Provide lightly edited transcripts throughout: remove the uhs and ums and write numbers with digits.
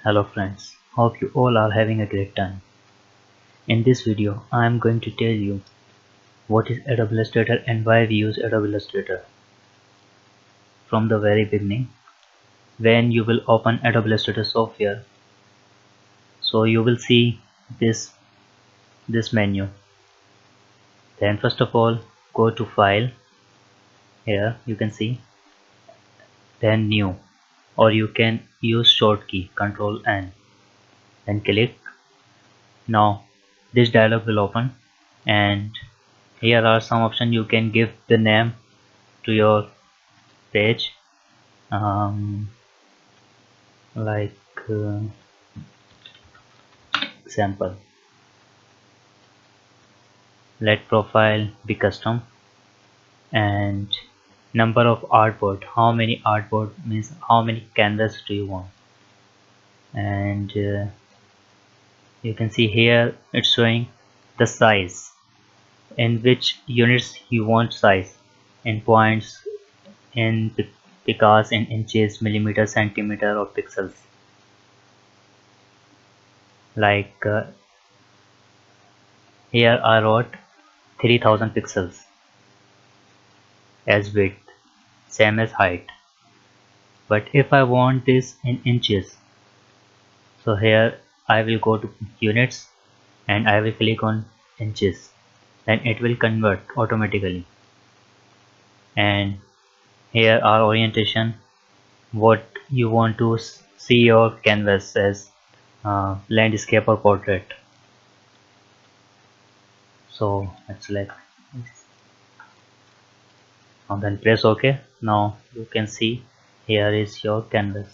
Hello friends, hope you all are having a great time. In this video, I am going to tell you what is Adobe Illustrator and why we use Adobe Illustrator. From the very beginning, when you will open Adobe Illustrator software, so you will see this menu. Then first of all, go to File. Here you can see. Then New, or you can use short key Control N. Then click. Now this dialog will open, and here are some options. You can give the name to your page, um, like example, let profile be custom, and number of artboard, how many artboard means how many canvas do you want. And you can see here it's showing the size, in which units you want size, in points, in picas, in inches, millimeter, centimeter, or pixels. Like here I wrote 3000 pixels as width, same as height. But if I want this in inches, so here I will go to units and I will click on inches, then it will convert automatically. And here are orientation, what you want to see your canvas as, landscape or portrait. So let's select this. And then press OK. Now you can see here is your canvas.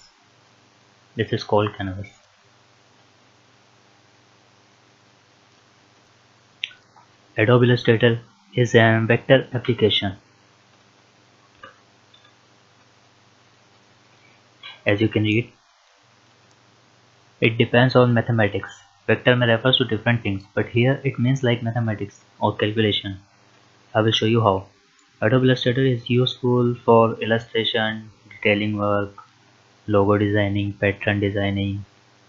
This is called canvas. Adobe Illustrator is a vector application. As you can read, it depends on mathematics. Vector may refers to different things, but here it means like mathematics or calculation. I will show you how. Adobe Illustrator is useful for illustration, detailing work, logo designing, pattern designing,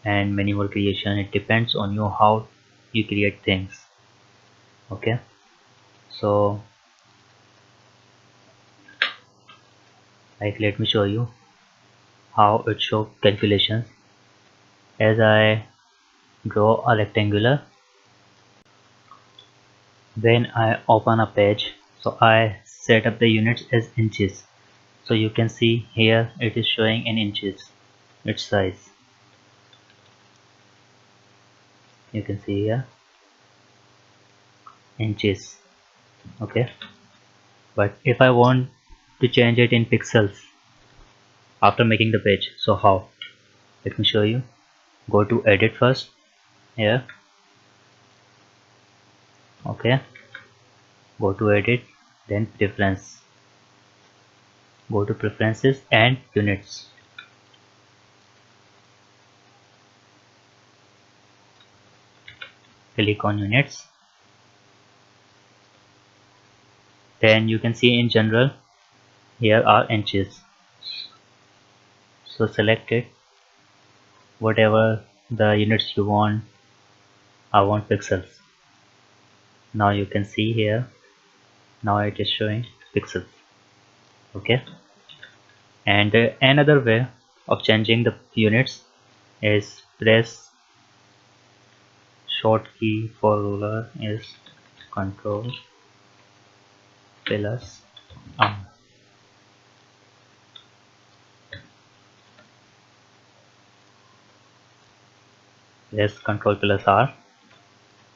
and many more creation. It depends on you how you create things. Okay, so let me show you how it shows calculations. As I draw a rectangular, when I open a page, so I set up the units as inches. So you can see here it is showing in inches its size. You can see here inches. Okay, but if I want to change it in pixels after making the page, so how? Let me show you. Go to edit first here. Okay, go to edit, then preference, go to preferences and units. Click on units. Then you can see in general here are inches, so select it, whatever the units you want. I want pixels. Now you can see here, now it is showing pixels. Okay, and another way of changing the units is press short key for ruler is Control plus R. Press Control plus R.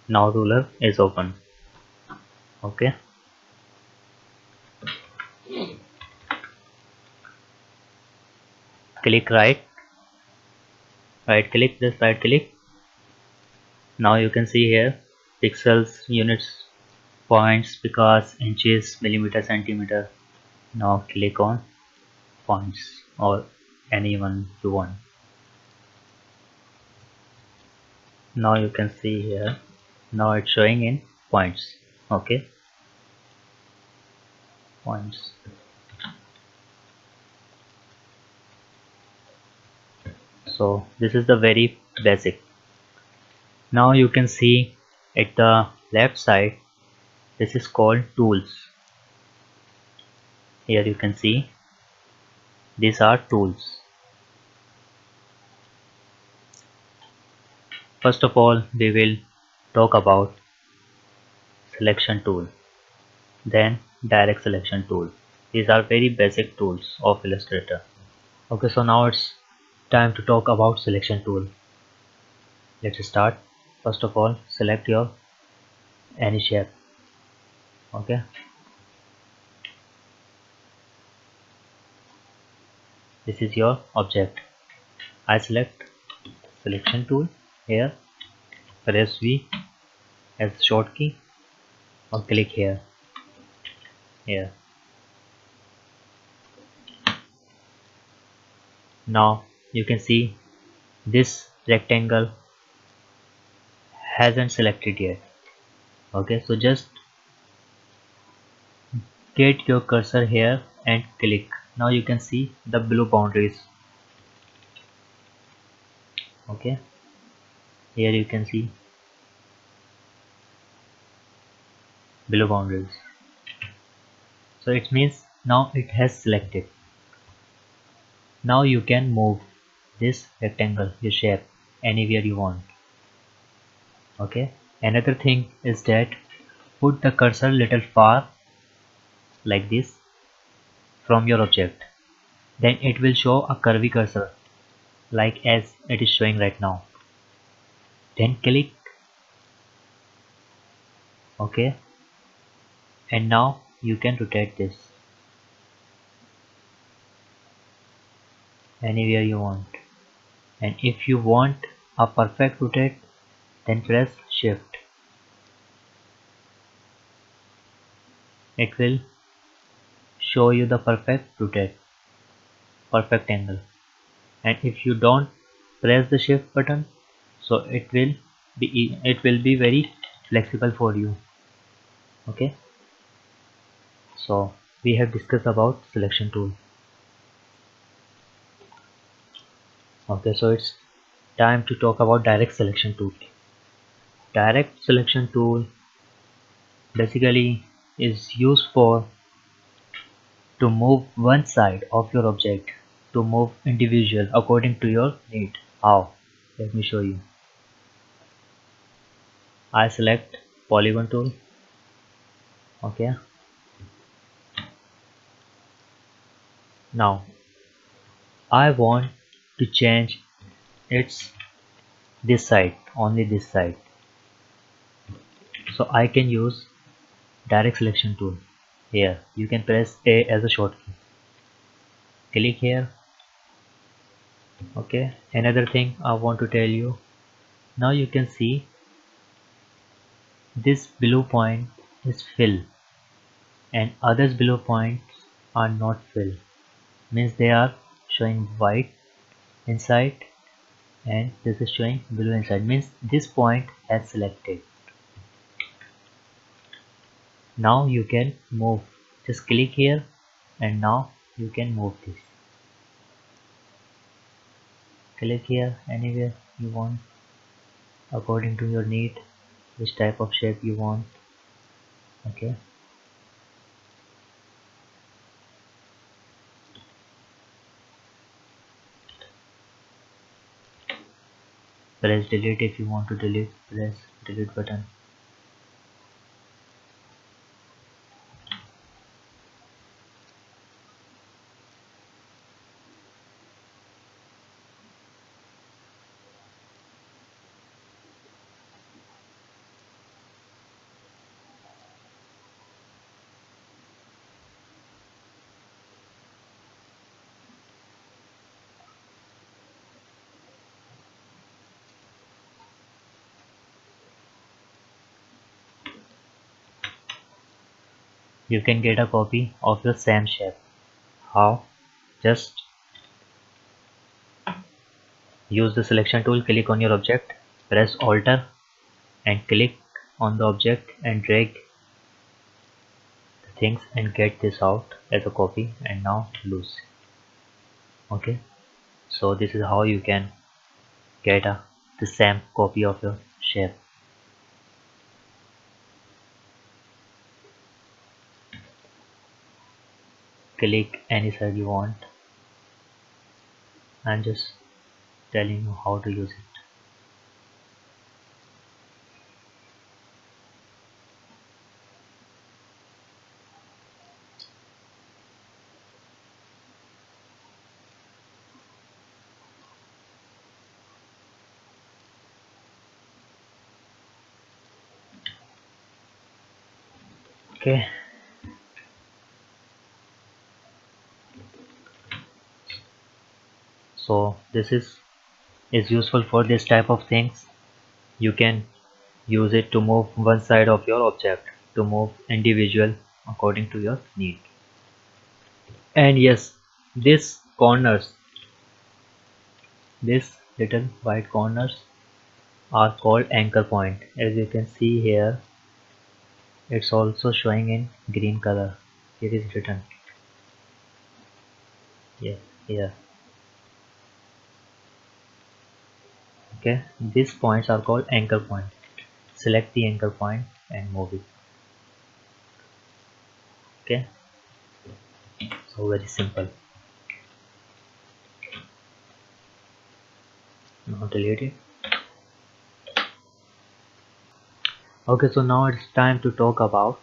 Now ruler is open. Okay, click right click, this right click. Now you can see here pixels, units, points, picas, inches, millimeter, centimeter. Now click on points or any one you want. Now you can see here, now it's showing in points. Okay, points. So this is the very basic. Now you can see at the left side, this is called tools. Here you can see these are tools. First of all, we will talk about selection tool, then direct selection tool. These are very basic tools of Illustrator. Okay, so now it's time to talk about selection tool. Let's start. First of all, select your any shape. Okay, this is your object. I select selection tool here, press V as short key or click here. Now you can see this rectangle hasn't selected yet. Okay, so just get your cursor here and click. Now you can see the blue boundaries. Okay, here you can see blue boundaries. So it means now it has selected. Now you can move this rectangle, your shape, anywhere you want. Okay, another thing is that put the cursor little far like this from your object. Then it will show a curvy cursor like as it is showing right now. Then click. Okay, and now you can rotate this anywhere you want. And if you want a perfect rotate, then press shift. It will show you the perfect rotate, perfect angle. And if you don't press the shift button, so it will be very flexible for you. Okay, so we have discussed about selection tool. Okay, so it's time to talk about direct selection tool. Direct selection tool basically is used for to move one side of your object, to move individual according to your need. How? Let me show you. I select polygon tool. Okay, now I want to change its this side, only this side. So I can use direct selection tool. Here you can press A as a shortcut. Click here. Okay, another thing I want to tell you. Now you can see this blue point is fill and others below points are not fill, means they are showing white inside and this is showing blue inside, means this point has selected. Now you can move, just click here and now you can move this. Click here anywhere you want according to your need, which type of shape you want. Okay, press delete if you want to delete, press delete button. You can get a copy of the same shape. How? Just use the selection tool, click on your object, press Alt and click on the object and drag the things and get this out as a copy and now loose. Okay, so this is how you can get the same copy of your shape. Click any side you want. I'm just telling you how to use it. Okay, so this is useful for this type of things. You can use it to move one side of your object, to move individual according to your need. And yes, these corners, these little white corners are called anchor point. As you can see here, it's also showing in green color. It is written. Yeah, here. Okay, these points are called anchor point. Select the anchor point and move it. Okay, so very simple. Now delete it. Okay, so now it's time to talk about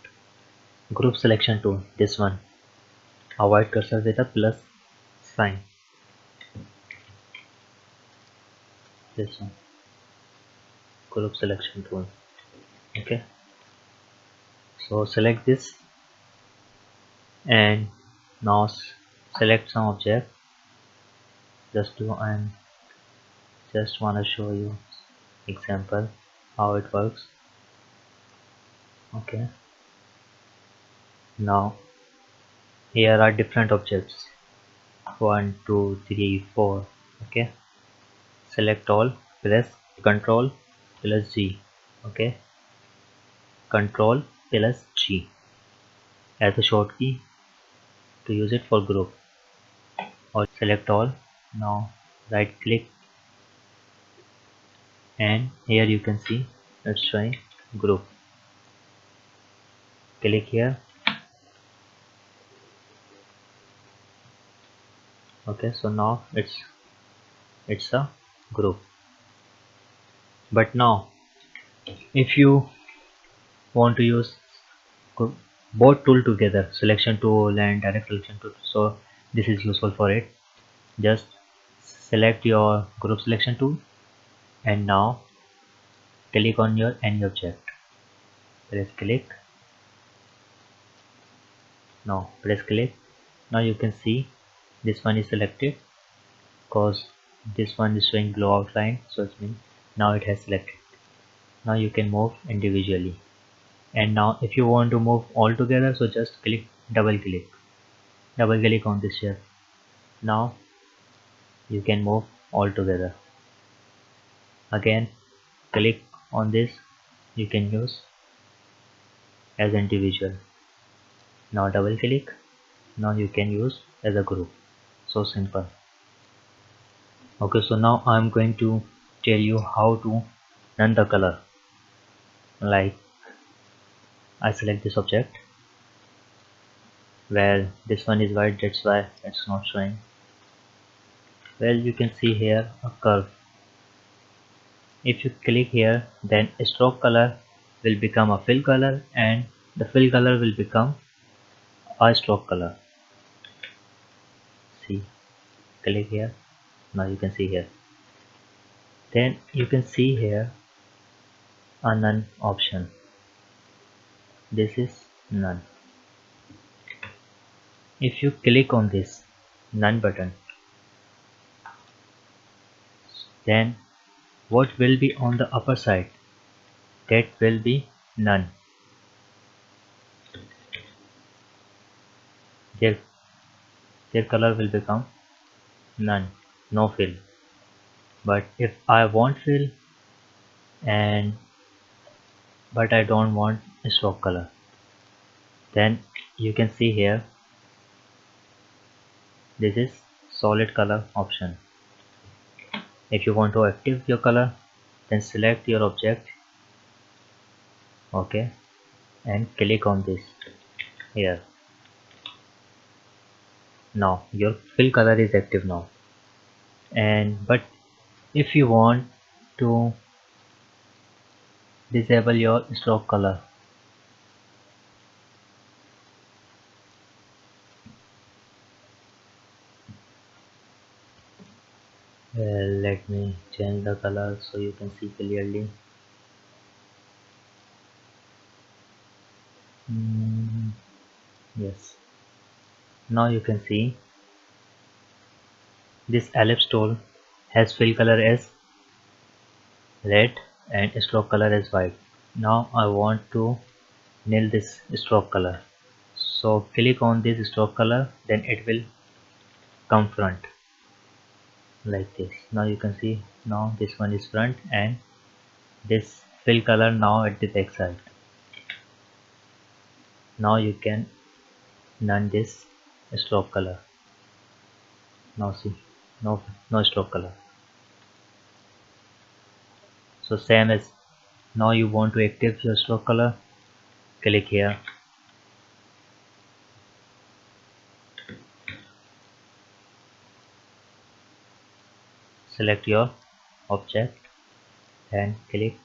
group selection tool. This one, a white cursor with a plus sign. This one, group selection tool. Okay, so select this and now select some object. I'm just wanna show you example how it works. Okay, now here are different objects, 1 2 3 4. Okay, select all, press Ctrl plus G. Okay, Ctrl plus G as a short key to use it for group. Or select all. Now right click and here you can see it's showing group. Click here. Okay, so now it's a group. But now if you want to use both tool together, selection tool and direct selection tool, so this is useful for it. Just select your group selection tool and now click on your any object. Press click. Now press click. Now you can see this one is selected because this one is showing glow outline, so it means now it has selected. Now you can move individually. And now if you want to move all together, so just double click on this here. Now you can move all together. Again click on this, you can use as individual. Now double click, now you can use as a group. So simple. Okay, so now I'm going to tell you how to run the color. Like I select this object where this one is white, that's why it's not showing. Well, you can see here a curve. If you click here, then a stroke color will become a fill color and the fill color will become a stroke color. See, click here. Now you can see here. Then you can see here a none option. This is none. If you click on this none button, then what will be on the upper side? That will be none. Their, their color will become none, no fill. But if I want fill and but I don't want a stroke color, then you can see here this is solid color option. If you want to active your color, then select your object, okay, and click on this here. Now your fill color is active now. And but if you want to disable your stroke color, let me change the color so you can see clearly. Yes, now you can see this ellipse tool has fill color as red and stroke color as white. Now I want to nail this stroke color, so click on this stroke color, then it will come front like this. Now you can see, now this one is front and this fill color now at the back side. Now you can none this stroke color. Now see, no stroke color. So same as, now you want to active your stroke color, click here, select your object and click.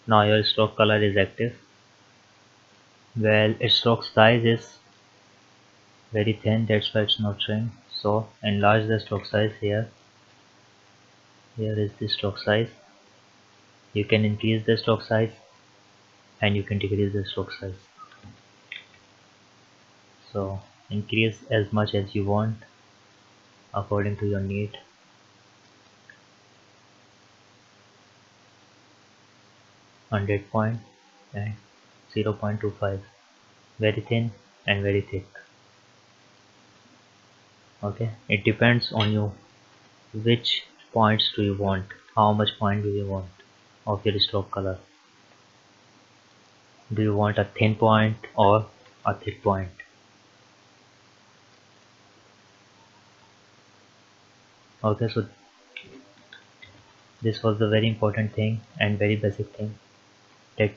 Now your stroke color is active. Well, its stroke size is very thin, that's why it's not showing. So enlarge the stroke size here. Here is the stroke size. You can increase the stroke size and you can decrease the stroke size. So increase as much as you want according to your need. Hundred point and 0.25, very thin and very thick. Okay, it depends on you which points do you want, how much point do you want of your stroke color. Do you want a thin point or a thick point? Okay, so this was the very important thing and very basic thing that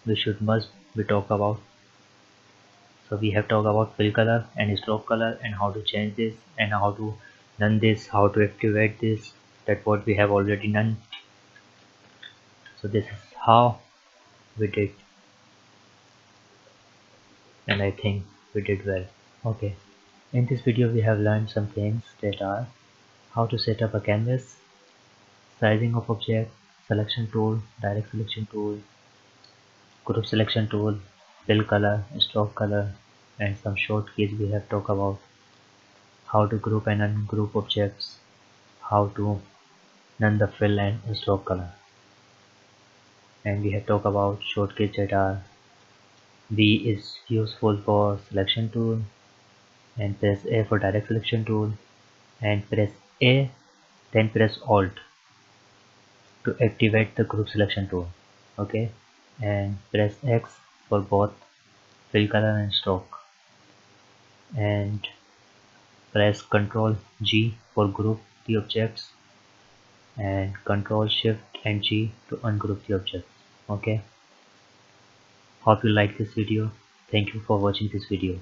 we should must be talk about. So we have talked about fill color and stroke color and how to change this and how to done this, how to activate this, that what we have already done. So this is how we did, and I think we did well. Okay, in this video we have learned some things that are how to set up a canvas, sizing of object, selection tool, direct selection tool, group selection tool, fill color, stroke color, and some short keys we have talked about. How to group and ungroup objects, how to none the fill and stroke color. And we have talked about short keys that are B is useful for selection tool, and press A for direct selection tool, and press A then press Alt to activate the group selection tool. Okay, and press X for both fill color and stroke, and press Ctrl G for group the objects, and Ctrl Shift and G to ungroup the objects. Okay, hope you like this video. Thank you for watching this video.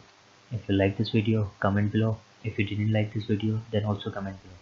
If you like this video, comment below. If you didn't like this video, then also comment below.